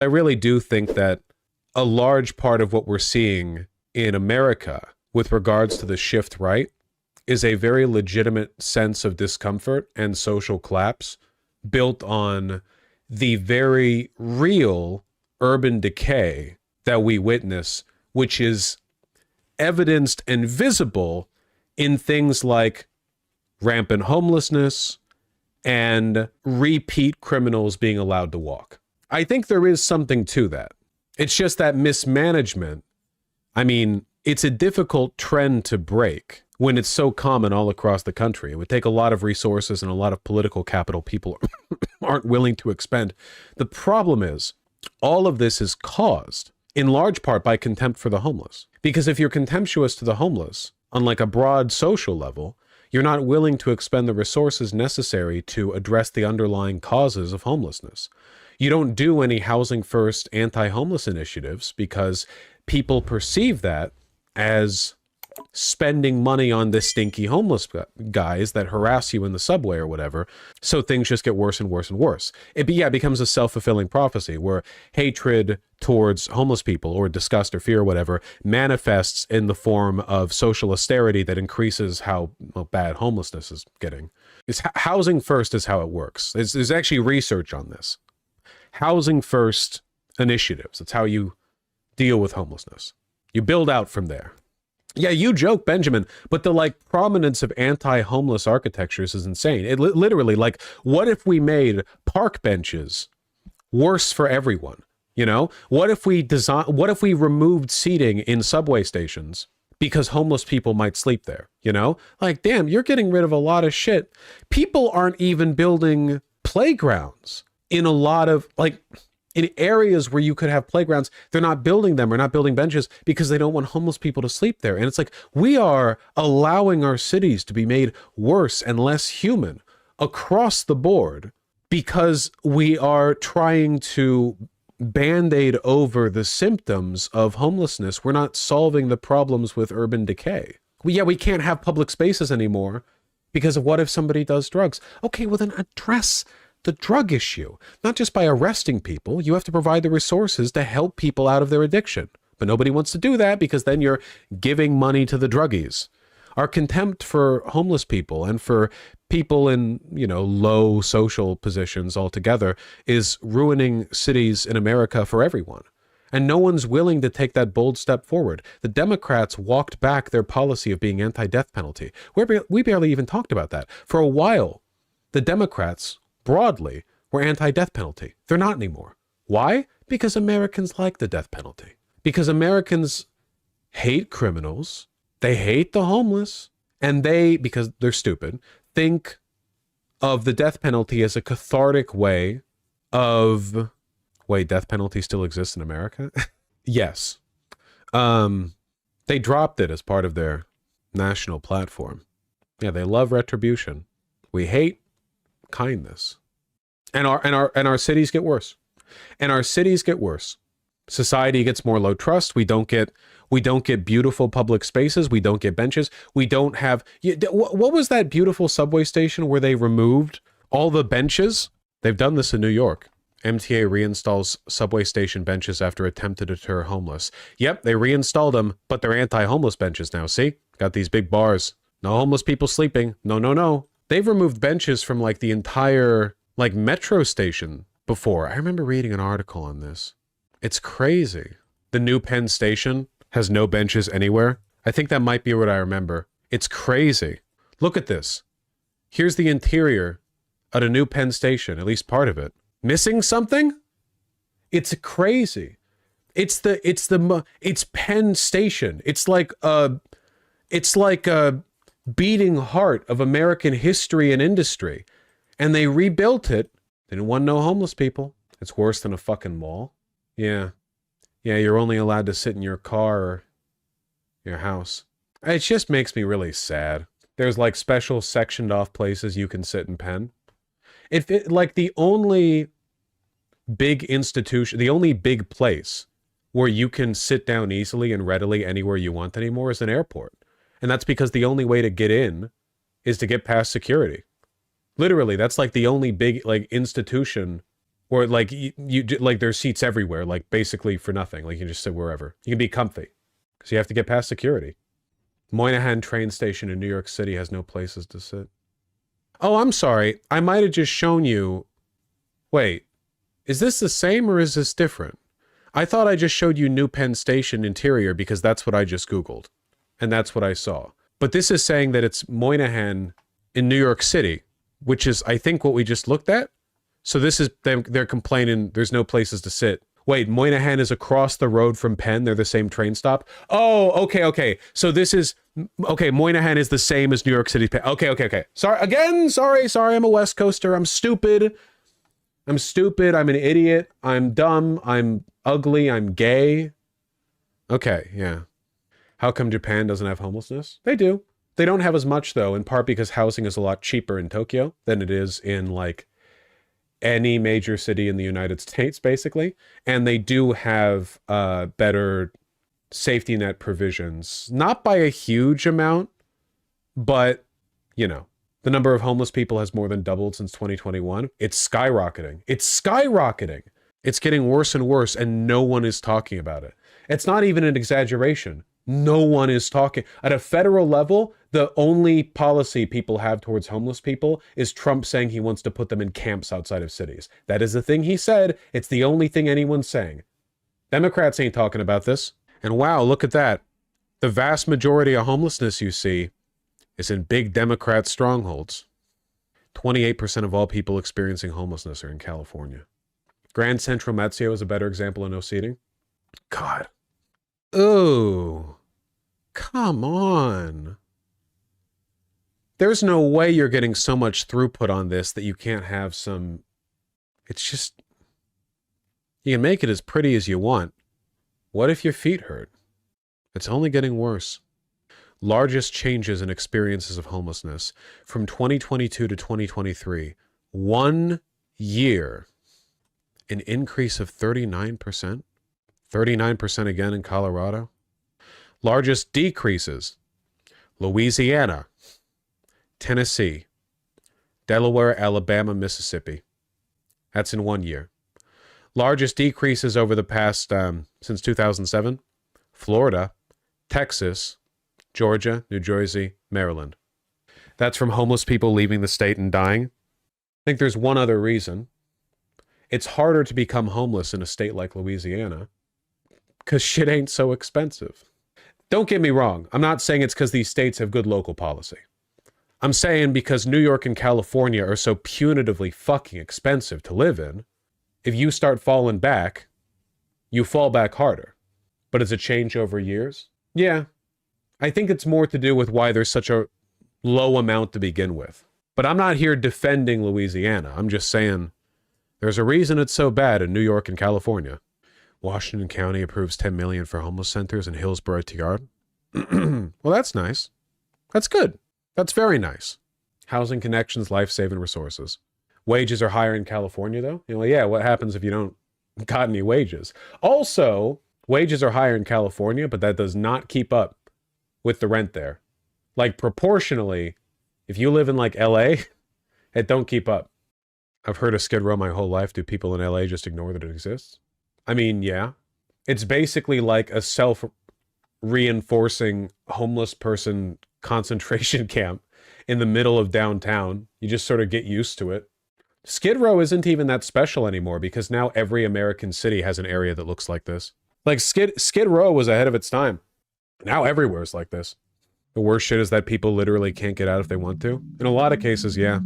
I really do think that a large part of what we're seeing in America with regards to the shift right is a very legitimate sense of discomfort and social collapse built on the very real urban decay that we witness, which is evidenced and visible in things like rampant homelessness and repeat criminals being allowed to walk. I think there is something to that. It's just that mismanagement. I mean, it's a difficult trend to break when it's so common all across the country. It would take a lot of resources and a lot of political capital people aren't willing to expend. The problem is, all of this is caused in large part by contempt for the homeless. Because if you're contemptuous to the homeless, on like a broad social level, you're not willing to expend the resources necessary to address the underlying causes of homelessness. You don't do any housing first anti-homeless initiatives because people perceive that as spending money on the stinky homeless guys that harass you in the subway or whatever. So things just get worse and worse and worse. It becomes a self-fulfilling prophecy where hatred towards homeless people or disgust or fear or whatever manifests in the form of social austerity that increases how bad homelessness is getting. Housing first is how it works. There's actually research on this. Housing first initiatives. It's how you deal with homelessness. You build out from there. Yeah, you joke, Benjamin, but the like prominence of anti-homeless architectures is insane. It literally, like, what if we made park benches worse for everyone? You know, what if we removed seating in subway stations because homeless people might sleep there? You know, like, damn, you're getting rid of a lot of shit. People aren't even building playgrounds in a lot of like. In areas where you could have playgrounds, they're not building them or not building benches because they don't want homeless people to sleep there. And it's like, we are allowing our cities to be made worse and less human across the board because we are trying to band-aid over the symptoms of homelessness. We're not solving the problems with urban decay. We can't have public spaces anymore because of what if somebody does drugs? Okay, well then address the drug issue, not just by arresting people. You have to provide the resources to help people out of their addiction. But nobody wants to do that because then you're giving money to the druggies. Our contempt for homeless people and for people in, you know, low social positions altogether is ruining cities in America for everyone. And no one's willing to take that bold step forward. The Democrats walked back their policy of being anti-death penalty. We barely even talked about that. For a while, the Democrats broadly were anti-death penalty. They're not anymore. Why? Because Americans like the death penalty. Because Americans hate criminals, they hate the homeless, and they, because they're stupid, think of the death penalty as a cathartic way of... Wait, death penalty still exists in America? Yes. They dropped it as part of their national platform. Yeah, they love retribution. We hate kindness. And our cities get worse. And our cities get worse. Society gets more low trust. We don't get beautiful public spaces. We don't get benches. We don't have... What was that beautiful subway station where they removed all the benches? They've done this in New York. MTA reinstalls subway station benches after attempt to deter homeless. Yep, they reinstalled them, but they're anti-homeless benches now. See? Got these big bars. No homeless people sleeping. No, no, no. They've removed benches from like the entire like metro station before. I remember reading an article on this. It's crazy. The new Penn Station has no benches anywhere. I think that might be what I remember. It's crazy. Look at this. Here's the interior at a new Penn Station, at least part of it. Missing something? It's crazy. It's Penn Station. It's like a beating heart of American history and industry. And they rebuilt it. They didn't want no homeless people. It's worse than a fucking mall. Yeah. Yeah, you're only allowed to sit in your car or your house. It just makes me really sad. There's like special sectioned off places you can sit in Penn. Like the only big institution, the only big place where you can sit down easily and readily anywhere you want anymore is an airport. And that's because the only way to get in is to get past security. Literally, that's like the only big like institution Or like like there's seats everywhere, like basically for nothing. Like you can just sit wherever. You can be comfy because you have to get past security. Moynihan train station in New York City has no places to sit. Oh, I'm sorry. I might have just shown you. Wait, is this the same or is this different? I thought I just showed you New Penn Station interior because that's what I just Googled. And that's what I saw. But this is saying that it's Moynihan in New York City, which is, I think, what we just looked at. So this is them, they're complaining there's no places to sit. Wait, Moynihan is across the road from Penn. They're the same train stop. Oh, okay. So this is, okay, Moynihan is the same as New York City Penn. Okay. Sorry. I'm a West Coaster. I'm stupid. I'm an idiot. I'm dumb. I'm ugly. I'm gay. Okay, yeah. How come Japan doesn't have homelessness? They do. They don't have as much, though, in part because housing is a lot cheaper in Tokyo than it is in, like, any major city in the United States, basically. And they do have better safety net provisions. Not by a huge amount, but, you know, the number of homeless people has more than doubled since 2021. It's skyrocketing. It's getting worse and worse, and no one is talking about it. It's not even an exaggeration. No one is talking. At a federal level, the only policy people have towards homeless people is Trump saying he wants to put them in camps outside of cities. That is the thing he said. It's the only thing anyone's saying. Democrats ain't talking about this. And wow, look at that. The vast majority of homelessness you see is in big Democrat strongholds. 28% of all people experiencing homelessness are in California. Grand Central Metzio is a better example of no seating. God. Oh, come on. There's no way you're getting so much throughput on this that you can't have some... It's just... You can make it as pretty as you want. What if your feet hurt? It's only getting worse. Largest changes in experiences of homelessness from 2022 to 2023. 1 year. An increase of 39%. 39% again in Colorado. Largest decreases. Louisiana, Tennessee, Delaware, Alabama, Mississippi. That's in 1 year. Largest decreases over the past, since 2007. Florida, Texas, Georgia, New Jersey, Maryland. That's from homeless people leaving the state and dying. I think there's one other reason. It's harder to become homeless in a state like Louisiana because shit ain't so expensive. Don't get me wrong. I'm not saying it's because these states have good local policy. I'm saying because New York and California are so punitively fucking expensive to live in, if you start falling back, you fall back harder. But it's a change over years? Yeah. I think it's more to do with why there's such a low amount to begin with. But I'm not here defending Louisiana. I'm just saying there's a reason it's so bad in New York and California. Washington County approves $10 million for homeless centers in Hillsborough to Yard. Well, that's nice. That's good. That's very nice. Housing connections, life-saving resources. Wages are higher in California, though. You know, yeah, what happens if you don't got any wages? Also, wages are higher in California, but that does not keep up with the rent there. Like, proportionally, if you live in, like, LA, it don't keep up. I've heard of Skid Row my whole life. Do people in LA just ignore that it exists? I mean, yeah. It's basically like a self-reinforcing homeless person concentration camp in the middle of downtown. You just sort of get used to it. Skid Row isn't even that special anymore because now every American city has an area that looks like this. Like Skid Row was ahead of its time. Now everywhere's like this. The worst shit is that people literally can't get out if they want to. In a lot of cases, yeah.